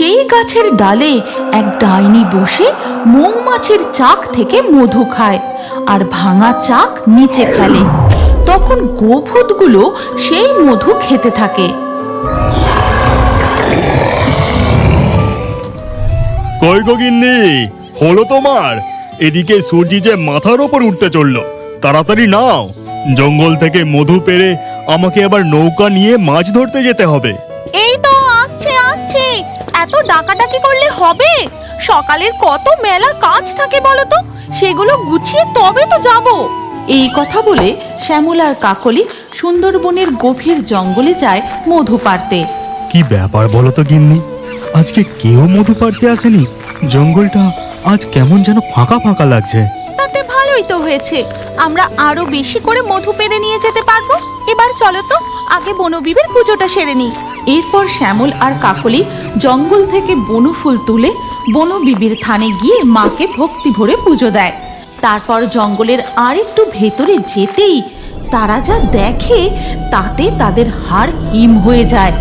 সেই গাছের ডালে এক ডাইনি বসে মৌমাছির চাক থেকে মধু খায় আর ভাঙা চাক নিচে ফেলে। তখন গোভূতগুলো সেই মধু খেতে থাকে। কই গো গিন্নি, হলো তোমার? এদিকে সূর্যি যে মাথার ওপর উঠতে চললো, তাড়াতাড়ি নাও। জঙ্গল থেকে মধু পেরে আমাকে আবার নৌকা নিয়ে মাছ ধরতে যেতে হবে। এই তো আসছে আসছে, এত ডাকাডাকি করলে হবে? সকালের কত মেলা কাজ থাকে বলো তো, সেগুলো গুছিয়ে তবে তো যাব। এই কথা বলে শ্যামল আর কাকলি সুন্দরবনের গভীর জঙ্গলে যায় মধু পাড়তে। কি ব্যাপার বলো তো গিন্নি, আজকে কেউ মধু পাড়তে আসেনি? জঙ্গলটা আজ কেমন যেন ফাঁকা ফাঁকা লাগছে। তাতে ভালোই তো হয়েছে, আমরা আরো বেশি করে মধু পেড়ে নিয়ে যেতে পারবো। এবার চলো তো আগে বনবিবির পুজোটা সেরে নিই। এরপর শ্যামল আর কাকলি জঙ্গল থেকে বনফুল তুলে বনবিবির থানে গিয়ে মাকে ভক্তি ভরে পুজো দেয়। তারপর জঙ্গলের আর একটু ভেতরে যেতেই তারা যা দেখে তাতে তাদের হাড় হিম হয়ে যায়।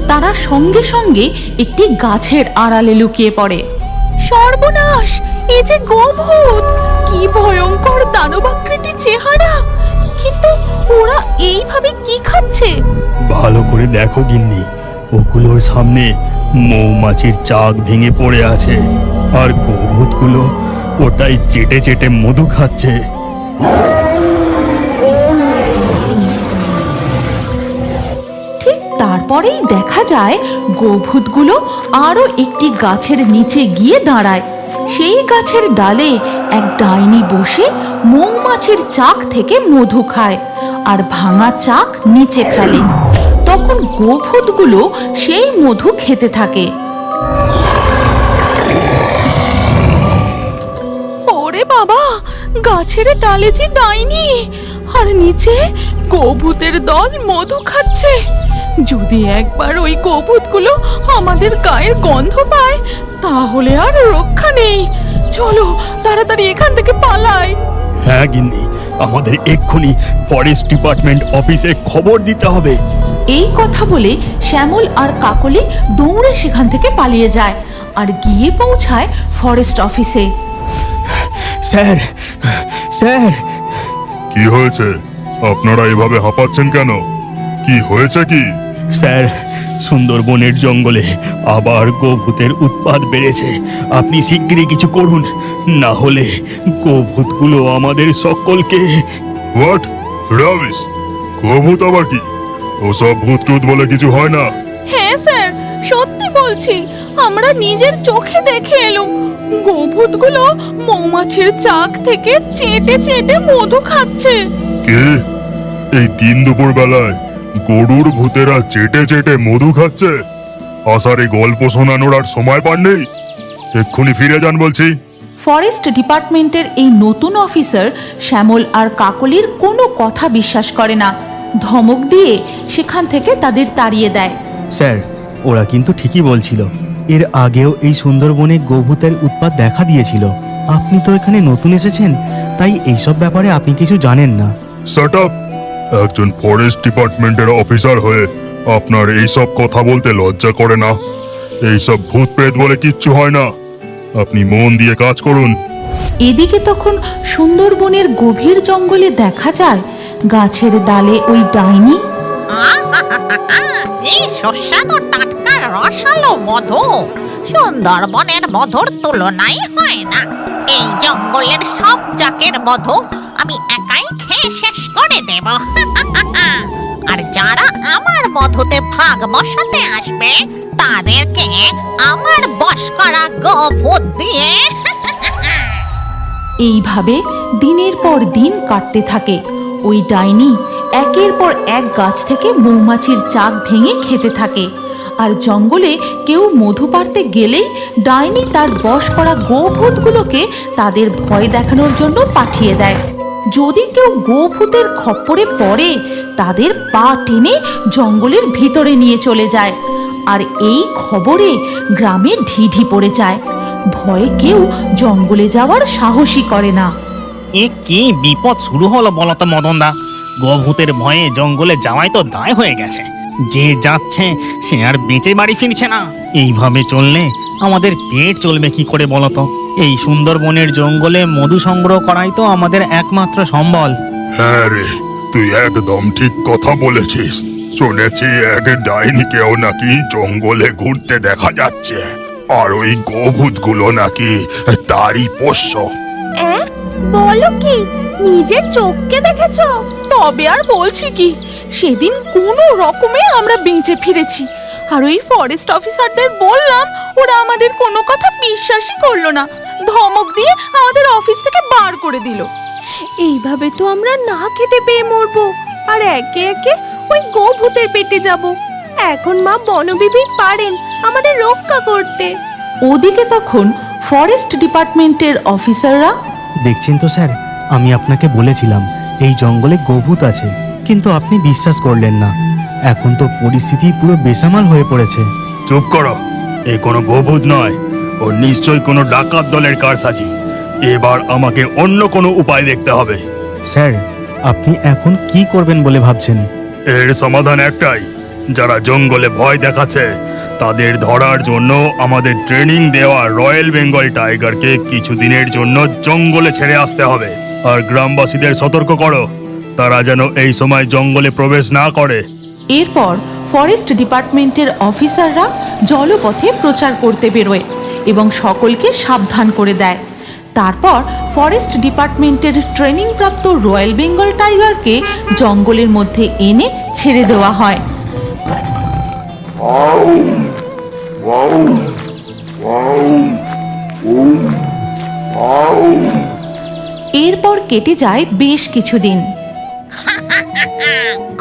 তারা সঙ্গে সঙ্গে একটি গাছের আড়ালে লুকিয়ে পড়ে। সর্বনাশ, এই যে গোভূত! কি ভয়ঙ্কর দানবাকৃতি চেহারা! কিন্তু ওরা এইভাবে কি খাচ্ছে? ভালো করে দেখো গিন্নি, ওগুলোর সামনে মৌমাছির চাক ভেঙে পড়ে আছে, আর গোভূতগুলো ওটাই চেটে চেটে মধু খাচ্ছে। ঠিক তারপরেই দেখা যায় গোভূতগুলো আরো একটি গাছের নিচে গিয়ে দাঁড়ায়। সেই গাছের ডালে এক ডাইনি বসে মৌমাছির চাক থেকে মধু খায় আর ভাঙা চাক নিচে ফেলে। তখন গোভূতগুলো সেই মধু খেতে থাকে। ওরে বাবা, গাছের ডালে যে ডাইনি, আর নিচে গোভূতের দল মধু খাচ্ছে। যদি একবার ওই গোভূতগুলো আমাদের গায়ের গন্ধ পায় তাহলে আর রক্ষা নেই। চলো তাড়াতাড়ি এখান থেকে পালাই। হ্যাঁ গিন্নি, আমাদের এক্ষুনি ফরেস্ট ডিপার্টমেন্ট অফিসে খবর দিতে হবে। এই কথা বলে শ্যামল আর কাকলি দৌড়ে সেখান থেকে পালিয়ে যায় আর গিয়ে পৌঁছায় ফরেস্ট অফিসে। Sir, sir! কি হয়েছে? আপনারা এভাবে হাঁপাচ্ছেন কেন? কি হয়েছে কি? স্যার, সুন্দরবনের জঙ্গলে আবার গোভূতের উৎপাত বেড়েছে। আপনি শিগগিরই কিছু করুন, না হলে গোভূতগুলো আমাদের সকলকে... হোয়াট? রাবিশ! গোভূত আবার কি? ওসব ভূত বলে কিছু হয় না। হ্যাঁ স্যার, সত্যি বলছি, আমরা নিজের চোখে দেখে এলুম। গোভূতগুলো মৌমাছির চাক থেকে চেটে চেটে মধু খাচ্ছে। কে? এই দিন দুপুর বেলায় গরুর ভূতেরা চেটে চেটে মধু খাচ্ছে? আসারে গল্প শোনানোর আর সময় পান নেই, এক্ষুনি ফিরে যান বলছি। ফরেস্ট ডিপার্টমেন্টের এই নতুন অফিসার শ্যামল আর কাকলির কোনো কথা বিশ্বাস করে না। ধমক দিয়ে সেখান থেকে তাদের তাড়িয়ে দেয়। স্যার, ওরা কিন্তু ঠিকই বলছিল। এর আগেও এই সুন্দরবনে গোভূতের উৎপাত দেখা দিয়েছিল। আপনি তো এখানে নতুন এসেছেন, তাই এইসব ব্যাপারে আপনি কিছু জানেন না। Shut up! একজন ফরেস্ট ডিপার্টমেন্টের অফিসার হয়ে আপনার এইসব কথা বলতে লজ্জা করে না? এইসব ভূত প্রেত বলে কিচ্ছু হয় না, আপনি মন দিয়ে কাজ করুন। এদিকে তখন সুন্দরবনের গভীর জঙ্গলে দেখা যায় গাছের ডালে ওই ডাইনি। এই সুস্বাদু টাটকা রসালো মধু সুন্দরবনের মধুর তুলনাই হয় না। এই জঙ্গলের সব জাকের মধু আমি একাই খেয়ে শেষ করে দেব। আর যারা আমার মধুতে ভাগ বসাতে আসবে তাদেরকে আমার বশ করা গোভূত দিয়ে। এইভাবে দিনের পর দিন কাটতে থাকে। ওই ডাইনি একের পর এক গাছ থেকে মৌমাছির চাক ভেঙে খেতে থাকে। আর জঙ্গলে কেউ মধু পাড়তে গেলেই ডাইনি তার বশ করা গোভূতগুলোকে তাদের ভয় দেখানোর জন্য পাঠিয়ে দেয়। যদি কেউ গোভূতের খপ্পরে পড়ে তাদের পা টেনে জঙ্গলের ভিতরে নিয়ে চলে যায়। আর এই খবরে গ্রামে ঢিঢি পড়ে যায়। ভয়ে কেউ জঙ্গলে যাওয়ার সাহসই করে না। এ কি বিপদ শুরু হলো বলতো মদনদা? গোভূতের ভয়ে জঙ্গলে যাওয়াই তো দায় হয়ে গেছে। যে যাচ্ছে সে আর বেঁচে বাড়ি ফিরছে না। এইভাবে চললে আমাদের পেট চলবে কি করে বলতো? এই সুন্দরবনের জঙ্গলে মধু সংগ্রহ করাই তো আমাদের একমাত্র সম্বল। হ্যাঁ রে, তুই একদম ঠিক কথা বলেছিস। শুনেছি এক ডাইনিকেও নাকি জঙ্গলে ঘুরতে দেখা যাচ্ছে, আর ওই গোভূতগুলো নাকি তারই পোষ্য। বলো কি, নিজের চোখকে দেখেছো? তবে আর বলছি কি, সেদিন কোনো রকমে আমরা বেঁচে ফিরেছি। আর ওই ফরেস্ট অফিসারদের বললাম, ওরা আমাদের কোনো কথা বিশ্বাসই করলো না, ধমক দিয়ে আমাদের অফিস থেকে বার করে দিল। এইভাবে তো আমরা না খেতে পেয়ে মরবো, আর একে একে ওই গোভূতের পেটে যাব। এখন মা বনবিবি পারেন আমাদের রক্ষা করতে। ওদিকে তখন ফরেস্ট ডিপার্টমেন্টের অফিসাররা, দেখছেন তো স্যার, আমি আপনাকে বলেছিলাম এই জঙ্গলে গোভূত আছে, কিন্তু আপনি বিশ্বাস করলেন না। এখন তো পরিস্থিতি পুরো বেসামাল হয়ে পড়েছে। চুপ করো, এ কোনো গোভূত নয়, ও নিশ্চয়ই কোনো ডাকাত দলের কারসাজি। এবার আমাকে অন্য কোনো উপায় দেখতে হবে। স্যার, আপনি এখন কি করবেন বলে ভাবছেন? এর সমাধান একটাই, যারা জঙ্গলে ভয় দেখাচ্ছে তাদের ধরার জন্য আমাদের ট্রেনিং দেওয়া রয়্যাল বেঙ্গল টাইগারকে কিছুদিনের জন্য জঙ্গলে ছেড়ে আসতে হবে। আর গ্রামবাসীদের সতর্ক করো, তারা যেন এই সময় জঙ্গলে প্রবেশ না করে। এরপর ফরেস্ট ডিপার্টমেন্টের অফিসাররা জলপথে প্রচার করতে বেরোয় এবং সকলকে সাবধান করে দেয়। তারপর ফরেস্ট ডিপার্টমেন্টের ট্রেনিং প্রাপ্ত রয়্যাল বেঙ্গল টাইগারকে জঙ্গলের মধ্যে এনে ছেড়ে দেওয়া হয়। এরপর কেটে যায় বেশ কিছুদিন।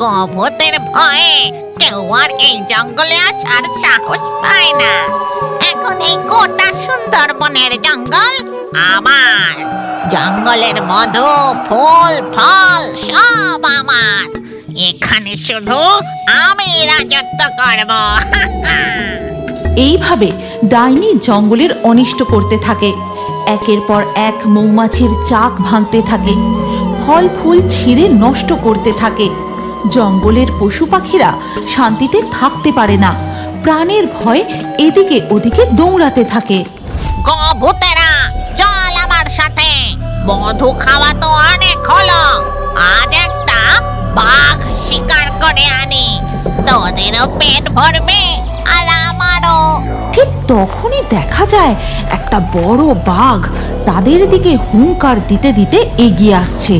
গোভূতের ভয়ে কেউ আর এই জঙ্গলে আসার সাহস পায় না। এখন এই গোটা সুন্দরবনের জঙ্গল আমার। জঙ্গলের মধু, ফুল, ফল সব আমার। এখানে শুধু আমি রাজত্ব করব। এইভাবে ডাইনি জঙ্গলের অনিষ্ট করতে থাকে। একের পর এক মৌমাছির চাক ভাঙতে থাকে, ফল ফুল ছিঁড়ে নষ্ট করতে থাকে। জঙ্গলের পশু পাখিরা শান্তিতে থাকতে পারে না, প্রাণের ভয়ে এদিকে ওদিকে দৌড়াতে থাকে। গোভূতেরা চল আমার সাথে, মধু খাওয়া তো অনেক হলো, আজ একটা বাঘ শিকার করে আনি, তোদেরও পেট ভরবে আর আমারও। ঠিক তখনই দেখা যায় একটা বড় বাঘ তাদের দিকে হুঙ্কার দিতে দিতে এগিয়ে আসছে।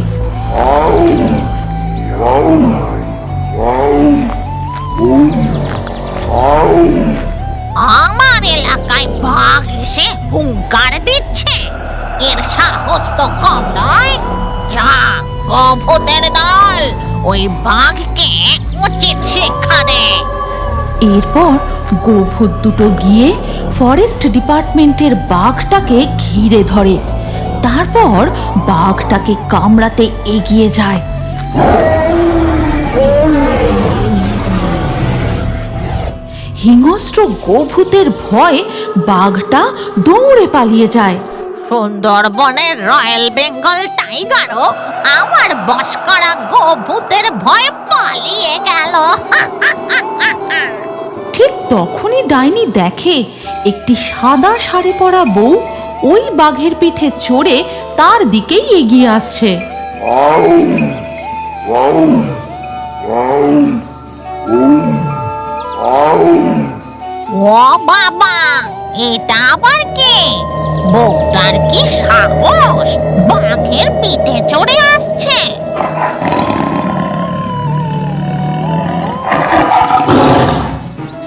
আমার এলাকায় বাঘ এসে হুঙ্কার দিচ্ছে, এর সাহস তো কম নয়। যা গোভূতের দল, ওই বাঘকে উচিত শিক্ষা দে। এরপর গোভূত দুটো গিয়ে ফরেস্ট ডিপার্টমেন্টের বাঘটাকে ঘিরে ধরে। তারপর বাঘটাকে কামড়াতে এগিয়ে যায়। হিংস্র গোভূতের ভয়ে বাঘটা দৌড়ে পালিয়ে যায়। সুন্দরবনের রয়্যাল বেঙ্গল টাইগারও আমার বশ করা গোভূতের ভয়ে পালিয়ে গেল। ঠিক তখনই ডাইনি দেখে একটি সাদা শাড়ি পরা বউ ওই বাঘের পিঠে চড়ে তার দিকেই এগিয়ে আসছে। ও বাবা, এটা আবার কে? বউটার কি সাহস, বাঘের পিঠে চড়ে আসছে।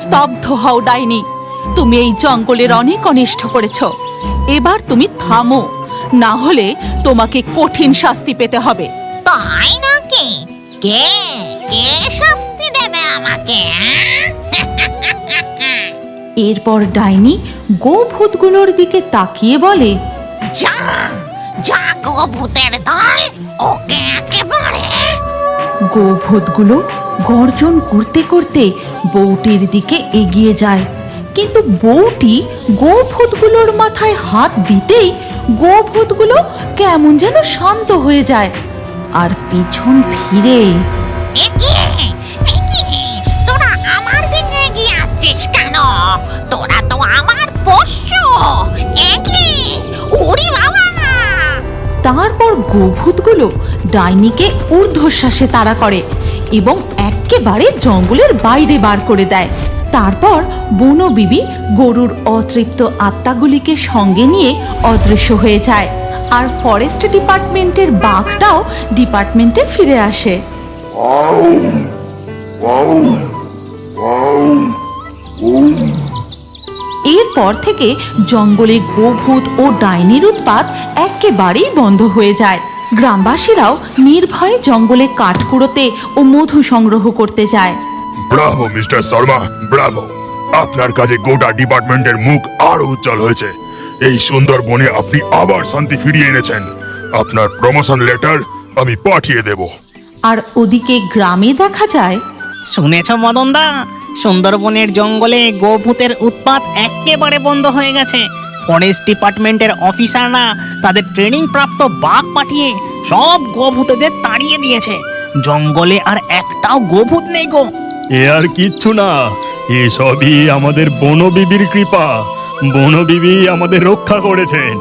স্তব্ধ হও ডাইনি, তুমি এই জঙ্গলের অনেক অনিষ্ট করেছ। এবার তুমি থামো, না হলে তোমাকে কঠিন শাস্তি পেতে হবে। তাই নাকি? কে কে শাস্তি দেবে আমাকে? এরপর ডাইনি গোভূতগুলোর দিকে তাকিয়ে বলে, যা যা গোভূতের দল, ওকে একেবারে। গোভূতগুলো গর্জন করতে করতে বউটির দিকে এগিয়ে যায়, কিন্তু বউটি গোভূতগুলোর মাথায় হাত দিতেই গোভূতগুলো কেমন যেন শান্ত হয়ে যায় আর পিছন ফিরে একে তোরা তারপর গোভূতগুলো ডাইনিকে ঊর্ধ্বশ্বাসে তাড়া করে এবং একেবারে জঙ্গলের বাইরে বার করে দেয়। তারপর বনবিবি গরুর অতৃপ্ত আত্মাগুলিকে সঙ্গে নিয়ে অদৃশ্য হয়ে যায়, আর ফরেস্ট ডিপার্টমেন্টের বাঘটাও ডিপার্টমেন্টে ফিরে আসে। এরপর থেকে জঙ্গলে গোভূত ও ডাইনির উৎপাত একেবারেই বন্ধ হয়ে যায়। গ্রামবাসীরাও নির্ভয়ে জঙ্গলে কাঠ কুড়োতে ও মধু সংগ্রহ করতে যায়। Bravo mister Sharma, Bravo! আপনার কাজে গোটা ডিপার্টমেন্টের মুখ আরো উজ্জ্বল হয়েছে। এই সুন্দর বনে আপনি আবার শান্তি ফিরিয়ে এনেছেন। আপনার প্রমোশন লেটার আমি পাঠিয়ে দেব। আর ওদিকে গ্রামে দেখা যায় শুনেছ মদনদা, সুন্দরবনের জঙ্গলে গোভূতের উৎপাত একেবারে বন্ধ হয়ে গেছে। ফরেস্ট ডিপার্টমেন্টের অফিসাররা তাদের ট্রেনিং প্রাপ্ত বাঘ পাঠিয়ে সব গোভূতদের তাড়িয়ে দিয়েছে। জঙ্গলে আর একটাও গোভূত নেই গো। এ আর কিচ্ছু না, এসবই আমাদের বনবিবির কৃপা। বনবিবি আমাদের রক্ষা করেছেন।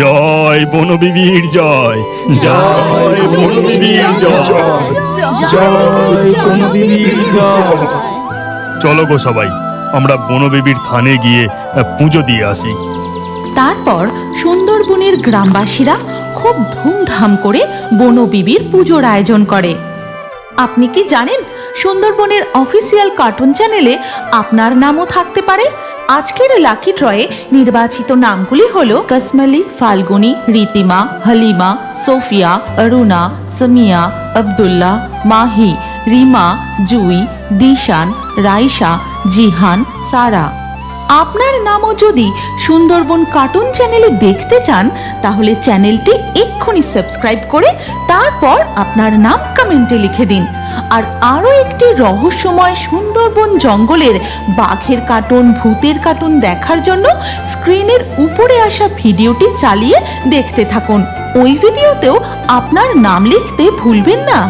জয় বনবিবির জয়, জয় বনবিবির জয়, জয় বনবিবির জয়। চলো গো সবাই, আমরা বনবিবির থানে গিয়ে পুজো দিয়ে আসি। তারপর সুন্দরবনের গ্রামবাসীরা খুব ধুমধাম করে বনবিবির পুজোর আয়োজন করে। আপনি কি জানেন সুন্দরবনের অফিসিয়াল কার্টুন চ্যানেলে আপনার নামও থাকতে পারে? আজকের লাকি ড্রয়ে নির্বাচিত নামগুলি হলো কসমলি, ফাল্গুনি, রীতিমা, হালিমা, সোফিয়া, অরুণা, সামিয়া, আব্দুল্লাহ, মাহি, রিমা, জুই, দিশান, রাইসা, জিহান, সারা। আপনার নামও যদি সুন্দরবন কার্টুন চ্যানেলে দেখতে চান তাহলে চ্যানেলটি এক্ষুনি সাবস্ক্রাইব করে তারপর আপনার নাম কমেন্টে লিখে দিন। আর আরও একটি রহস্যময় সুন্দরবন জঙ্গলের বাঘের কার্টুন, ভূতের কার্টুন দেখার জন্য স্ক্রিনের উপরে আসা ভিডিওটি চালিয়ে দেখতে থাকুন। ওই ভিডিওতেও আপনার নাম লিখতে ভুলবেন না।